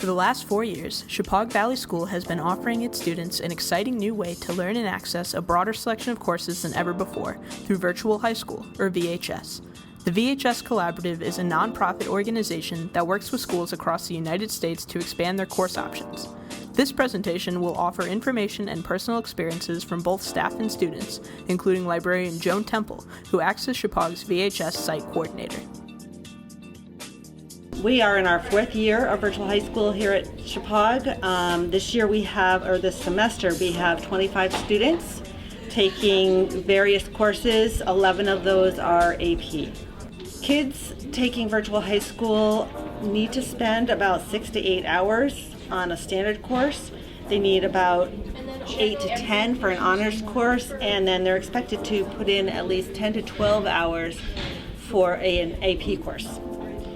For the last 4 years, Shepaug Valley School has been offering its students an exciting new way to learn and access a broader selection of courses than ever before through Virtual High School, or VHS. The VHS Collaborative is a nonprofit organization that works with schools across the United States to expand their course options. This presentation will offer information and personal experiences from both staff and students, including librarian Joan Temple, who acts as Shepaug's VHS site coordinator. We are in our 4th year of virtual high school here at Shepaug. This semester, we have 25 students taking various courses. 11 of those are AP. Kids taking virtual high school need to spend about 6 to 8 hours on a standard course. They need about 8 to 10 for an honors course, and then they're expected to put in at least 10 to 12 hours for an AP course.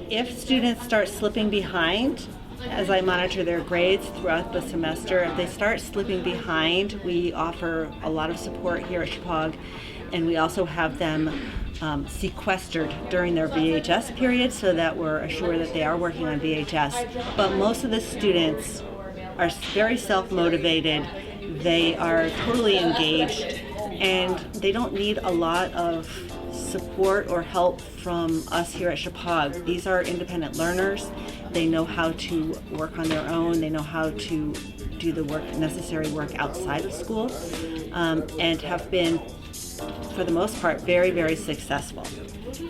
If students start slipping behind, as I monitor their grades throughout the semester, if they start slipping behind, we offer a lot of support here at Shepaug, and we also have them sequestered during their VHS period so that we're assured that they are working on VHS. But most of the students are very self-motivated, they are totally engaged, and they don't need a lot of support or help from us here at Shepaug. These are independent learners. They know how to work on their own. They know how to do the necessary work outside of school, and have been, for the most part, very, very successful,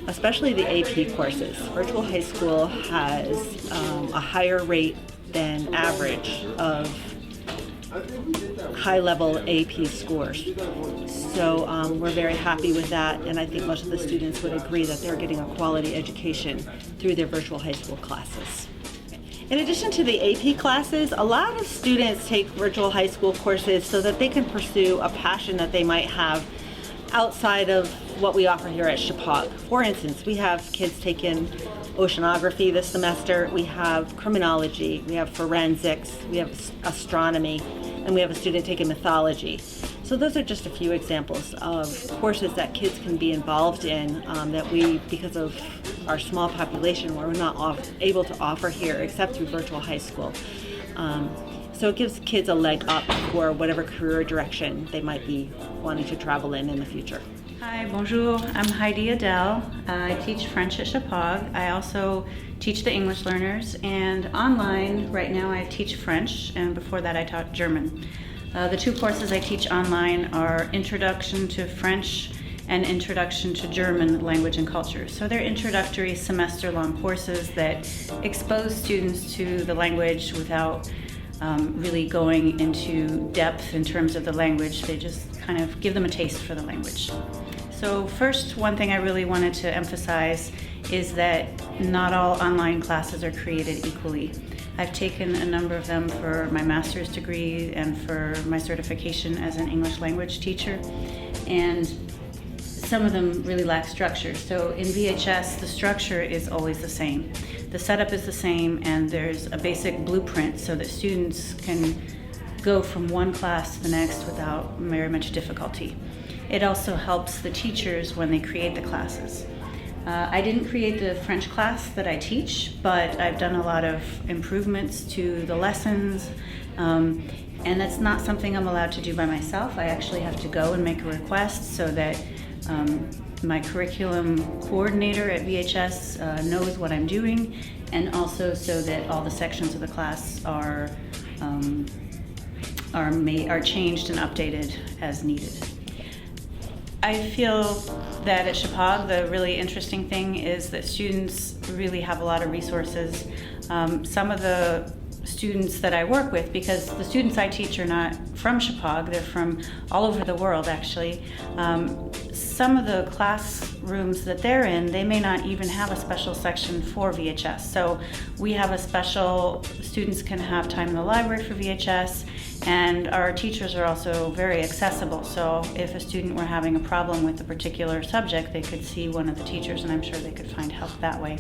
especially the AP courses. Virtual high school has a higher rate than average of high-level AP scores. So we're very happy with that, and I think most of the students would agree that they're getting a quality education through their virtual high school classes. In addition to the AP classes, a lot of students take virtual high school courses so that they can pursue a passion that they might have outside of what we offer here at Shepaug. For instance, we have kids taking oceanography this semester, we have criminology, we have forensics, we have astronomy, and we have a student taking mythology. So those are just a few examples of courses that kids can be involved in that we, because of our small population, we're not able to offer here except through virtual high school. So it gives kids a leg up for whatever career direction they might be wanting to travel in the future. Hi, bonjour. I'm Heidi Adele. I teach French at Shepaug. I also teach the English learners, and online right now I teach French, and before that I taught German. The 2 courses I teach online are Introduction to French and Introduction to German Language and Culture. So they're introductory semester-long courses that expose students to the language without really going into depth in terms of the language. They just kind of give them a taste for the language. So first, one thing I really wanted to emphasize is that not all online classes are created equally. I've taken a number of them for my master's degree and for my certification as an English language teacher, and some of them really lack structure. So in VHS, the structure is always the same. The setup is the same, and there's a basic blueprint so that students can go from one class to the next without very much difficulty. It also helps the teachers when they create the classes. I didn't create the French class that I teach, but I've done a lot of improvements to the lessons, and that's not something I'm allowed to do by myself. I actually have to go and make a request so that my curriculum coordinator at VHS knows what I'm doing, and also so that all the sections of the class are changed and updated as needed. I feel that at Shepaug, the really interesting thing is that students really have a lot of resources. Some of the students that I work with, because the students I teach are not from Shepaug, they're from all over the world actually. Some of the classrooms that they're in, they may not even have a special section for VHS. So we have a special, students can have time in the library for VHS, and our teachers are also very accessible. So if a student were having a problem with a particular subject, they could see one of the teachers, and I'm sure they could find help that way.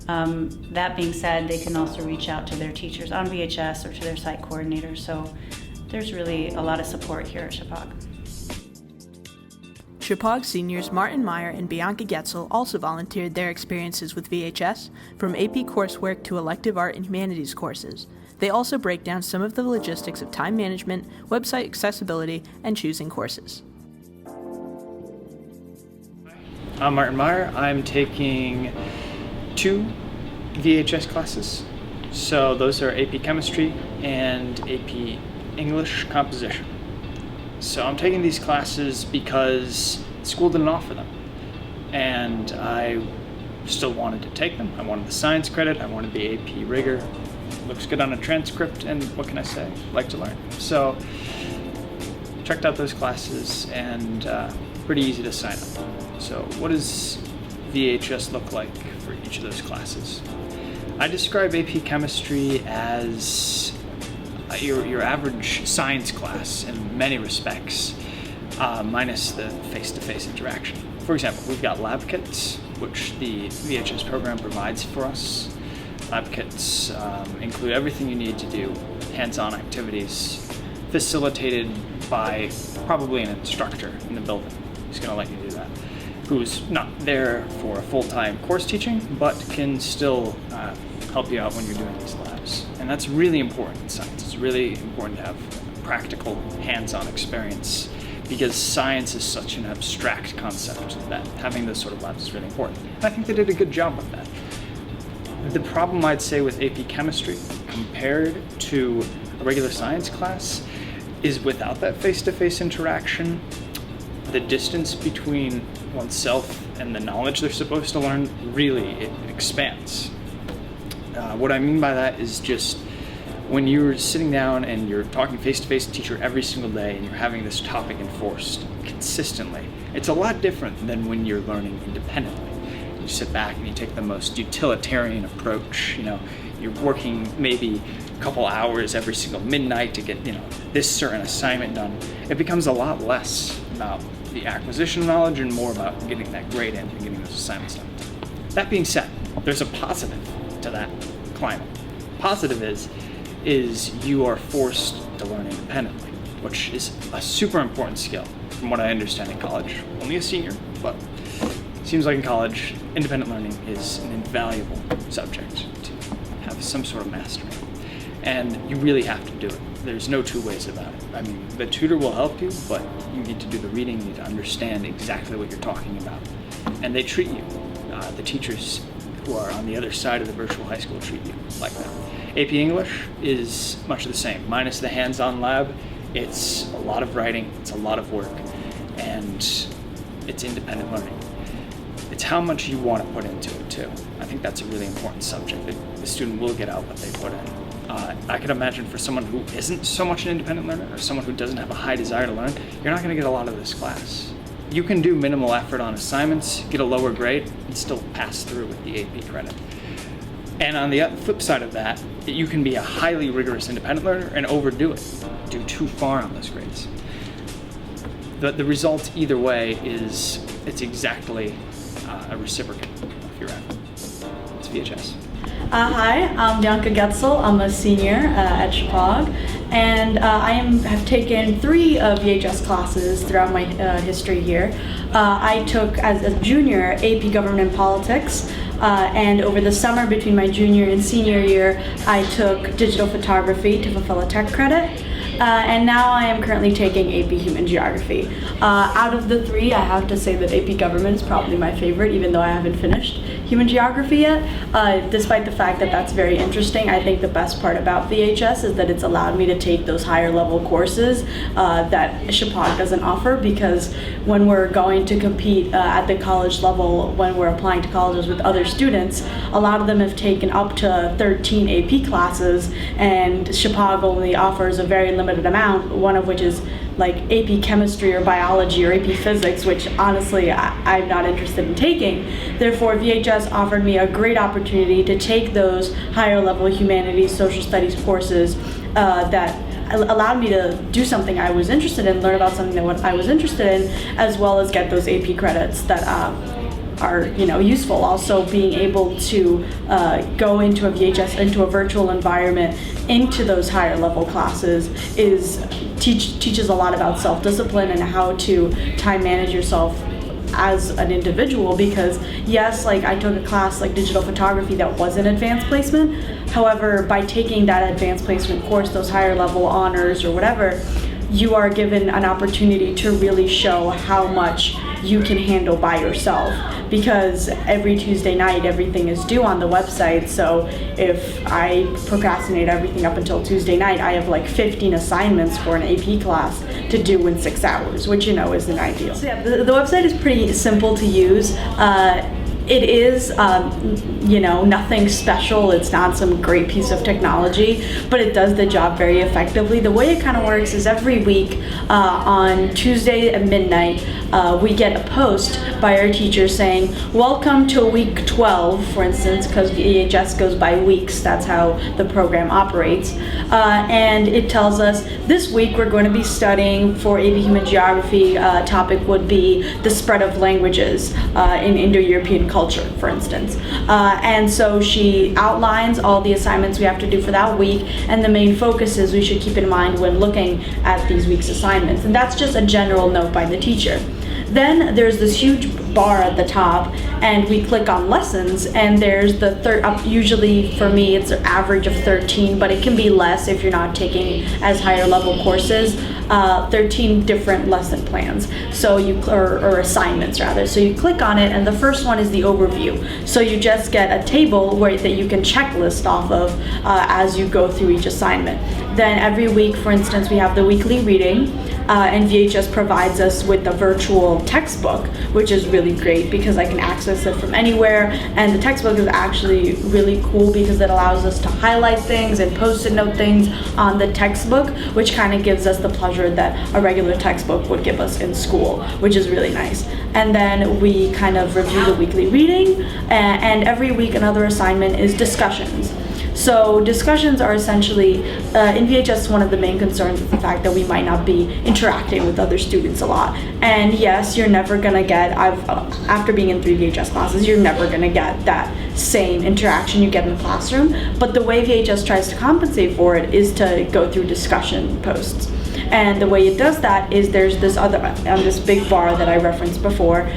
That being said, they can also reach out to their teachers on VHS or to their site coordinator. So there's really a lot of support here at Shepaug. Shepaug seniors Martin Meyer and Bianca Getzel also volunteered their experiences with VHS, from AP coursework to elective art and humanities courses. They also break down some of the logistics of time management, website accessibility, and choosing courses. I'm Martin Meyer. I'm taking 2 VHS classes. So those are AP Chemistry and AP English Composition. So I'm taking these classes because school didn't offer them. And I still wanted to take them. I wanted the science credit, I wanted the AP rigor. Looks good on a transcript, and what can I say? Like to learn. So checked out those classes, and pretty easy to sign up. So what does VHS look like for each of those classes? I describe AP Chemistry as your average science class in many respects, minus the face-to-face interaction. For example, we've got lab kits, which the VHS program provides for us. Lab kits include everything you need to do hands-on activities, facilitated by probably an instructor in the building who's going to let you do that, who's not there for a full-time course teaching, but can still help you out when you're doing these labs. And that's really important in science. It's really important to have practical, hands-on experience, because science is such an abstract concept that having those sort of labs is really important. And I think they did a good job with that. The problem, I'd say, with AP Chemistry compared to a regular science class is without that face-to-face interaction, the distance between oneself and the knowledge they're supposed to learn really expands. What I mean by that is just when you're sitting down and you're talking face-to-face to teacher every single day and you're having this topic enforced consistently, it's a lot different than when you're learning independently. You sit back and you take the most utilitarian approach. You're working maybe a couple hours every single midnight to get this certain assignment done. It becomes a lot less about the acquisition of knowledge and more about getting that grade in and getting those assignments done. That being said, there's a positive to that climate. Positive is you are forced to learn independently, which is a super important skill from what I understand in college. Only a senior, but seems like in college, independent learning is an invaluable subject to have some sort of mastery. And you really have to do it. There's no two ways about it. I mean, the tutor will help you, but you need to do the reading, you need to understand exactly what you're talking about. And they treat you, the teachers who are on the other side of the virtual high school treat you like that. AP English is much the same, minus the hands-on lab. It's a lot of writing, it's a lot of work, and it's independent learning. It's how much you want to put into it too. I think that's a really important subject. The student will get out what they put in. I can imagine for someone who isn't so much an independent learner, or someone who doesn't have a high desire to learn, you're not going to get a lot of this class. You can do minimal effort on assignments, get a lower grade, and still pass through with the AP credit. And on the flip side of that, you can be a highly rigorous independent learner and overdo it, do too far on those grades. The result either way is it's exactly a reciprocate of your effort. It's VHS. Hi, I'm Bianca Getzel. I'm a senior at Shepaug, and I have taken 3 VHS classes throughout my history here. I took, as a junior, AP Government and Politics, and over the summer between my junior and senior year, I took Digital Photography to fulfill a tech credit. And now I am currently taking AP Human Geography. Out of the 3, I have to say that AP Government is probably my favorite, even though I haven't finished Human Geography yet. Despite the fact that that's very interesting, I think the best part about VHS is that it's allowed me to take those higher level courses that Shepaug doesn't offer, because when we're going to compete at the college level, when we're applying to colleges with other students, a lot of them have taken up to 13 AP classes, and Shepaug only offers a very limited amount, one of which is like AP Chemistry or Biology or AP Physics, which honestly I'm not interested in taking. Therefore, VHS offered me a great opportunity to take those higher level humanities, social studies courses that allowed me to do something I was interested in, learn about something that I was interested in, as well as get those AP credits that are useful. Also, being able to go into a VHS, into a virtual environment, into those higher level classes teaches a lot about self-discipline and how to time manage yourself as an individual, because yes, like I took a class like digital photography that was an advanced placement. However, by taking that advanced placement course, those higher level honors or whatever, you are given an opportunity to really show how much you can handle by yourself, because every Tuesday night everything is due on the website. So if I procrastinate everything up until Tuesday night, I have like 15 assignments for an AP class to do in 6 hours, which isn't ideal. So yeah, the website is pretty simple to use. It is, nothing special. It's not some great piece of technology, but it does the job very effectively. The way it kind of works is every week on Tuesday at midnight, we get a post by our teacher saying, welcome to week 12, for instance, because VHS goes by weeks. That's how the program operates. And it tells us this week we're going to be studying for AP Human Geography. Topic would be the spread of languages in Indo-European culture, for instance. And so she outlines all the assignments we have to do for that week, and the main focuses we should keep in mind when looking at these week's assignments. And that's just a general note by the teacher. Then there's this huge bar at the top, and we click on lessons, and there's the usually for me it's an average of 13, but it can be less if you're not taking as higher level courses. 13 different lesson plans, so or assignments rather. So you click on it, and the first one is the overview. So you just get a table that you can checklist off of as you go through each assignment. Then every week, for instance, we have the weekly reading, and VHS provides us with a virtual textbook, which is really great because I can access it from anywhere. And the textbook is actually really cool because it allows us to highlight things and post-it note things on the textbook, which kind of gives us the pleasure that a regular textbook would give us in school, which is really nice. And then we kind of review the weekly reading, and every week another assignment is discussions. So discussions are essentially, in VHS, one of the main concerns is the fact that we might not be interacting with other students a lot. And yes, you're never gonna get, after being in 3 VHS classes, you're never gonna get that same interaction you get in the classroom. But the way VHS tries to compensate for it is to go through discussion posts. And the way it does that is there's this this big bar that I referenced before.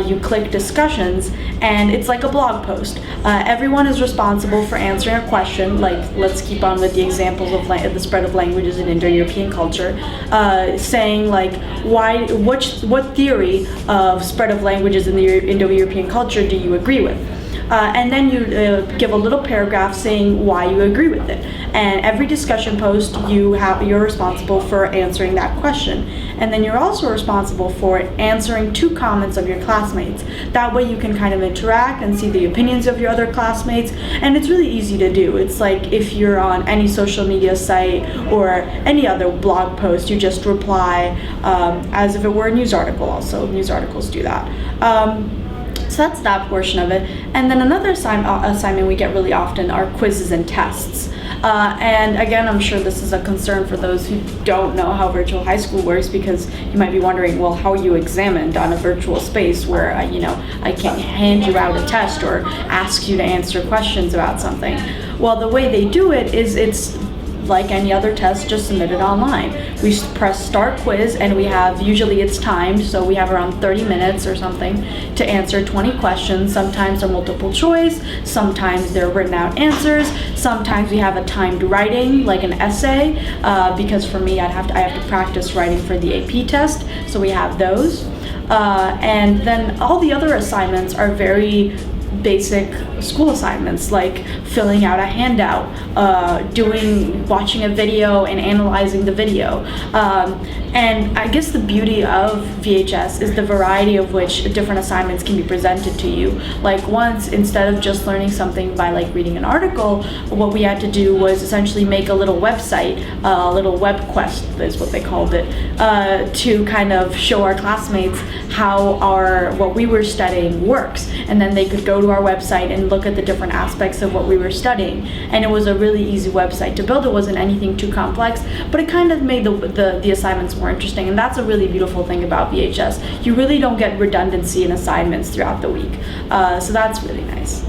You click discussions, and it's like a blog post. Everyone is responsible for answering a question, like let's keep on with the examples of the spread of languages in Indo-European culture, saying like what theory of spread of languages in the Indo-European culture do you agree with? And then you give a little paragraph saying why you agree with it. And every discussion post, you're responsible for answering that question. And then you're also responsible for answering 2 comments of your classmates. That way you can kind of interact and see the opinions of your other classmates. And it's really easy to do. It's like if you're on any social media site or any other blog post, you just reply as if it were a news article. Also, news articles do that. So that's that portion of it. And then another assignment we get really often are quizzes and tests. And again, I'm sure this is a concern for those who don't know how virtual high school works, because you might be wondering, well, how are you examined on a virtual space where I can't hand you out a test or ask you to answer questions about something? Well, the way they do it is it's like any other test, just submitted online. We press start quiz, and we have, usually it's timed, so we have around 30 minutes or something to answer 20 questions. Sometimes they're multiple choice, sometimes they're written out answers, sometimes we have a timed writing, like an essay, because for me, I have to practice writing for the AP test, so we have those. And then all the other assignments are very basic school assignments, like filling out a handout, watching a video and analyzing the video. And I guess the beauty of VHS is the variety of which different assignments can be presented to you. Like once, instead of just learning something by like reading an article, what we had to do was essentially make a little website, a little web quest is what they called it, to kind of show our classmates how what we were studying works. And then they could go go to our website and look at the different aspects of what we were studying. And it was a really easy website to build. It wasn't anything too complex, but it kind of made the assignments more interesting. And that's a really beautiful thing about VHS. You really don't get redundancy in assignments throughout the week. So that's really nice.